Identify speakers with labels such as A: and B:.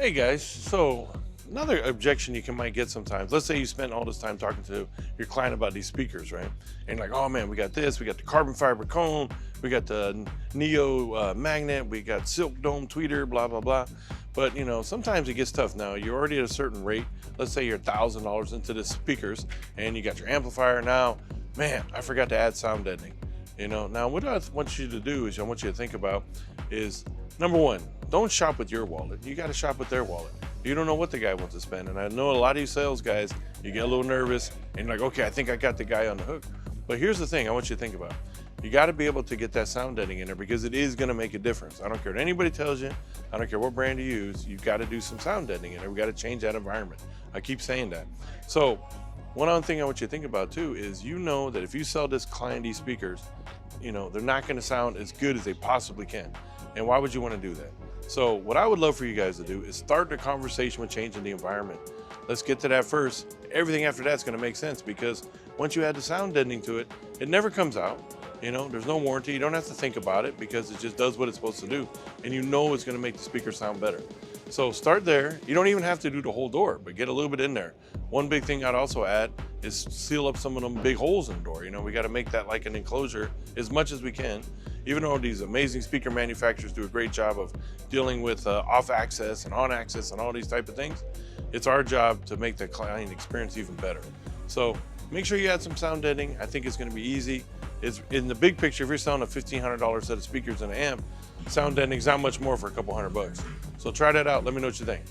A: Hey guys, so another objection you might get sometimes, let's say you spent all this time talking to your client about these speakers, right? And you're like, oh man, we got this, we got the carbon fiber cone, we got the Neo magnet, we got silk dome tweeter, blah, blah, blah. But you know, sometimes it gets tough now. You're already at a certain rate. Let's say you're $1,000 into the speakers and you got your amplifier now. Man, I forgot to add sound deadening. You know, now what I want you to do is I want you to think about is, number one, don't shop with your wallet. You got to shop with their wallet. You don't know what the guy wants to spend. And I know a lot of you sales guys, you get a little nervous and you're like, okay, I think I got the guy on the hook. But here's the thing I want you to think about. You got to be able to get that sound deadening in there because it is going to make a difference. I don't care what anybody tells you. I don't care what brand you use. You've got to do some sound deadening in there. We got to change that environment. I keep saying that. So one other thing I want you to think about too is, you know, that if you sell this client these speakers, you know, they're not going to sound as good as they possibly can. And why would you want to do that? So what I would love for you guys to do is start the conversation with changing the environment. Let's get to that first. Everything after that's going to make sense, because once you add the sound deadening to it, it never comes out. You know, there's no warranty. You don't have to think about it because it just does what it's supposed to do. And you know it's going to make the speaker sound better. So start there. You don't even have to do the whole door, but get a little bit in there. One big thing I'd also add is seal up some of them big holes in the door. You know, we got to make that like an enclosure as much as we can. Even though these amazing speaker manufacturers do a great job of dealing with off access and on access and all these type of things, it's our job to make the client experience even better. So make sure you add some sound deadening. I think it's going to be easy. It's in the big picture. If you're selling a $1,500 set of speakers and an amp, sound deadening is not much more for a couple $100 bucks. So try that out. Let me know what you think.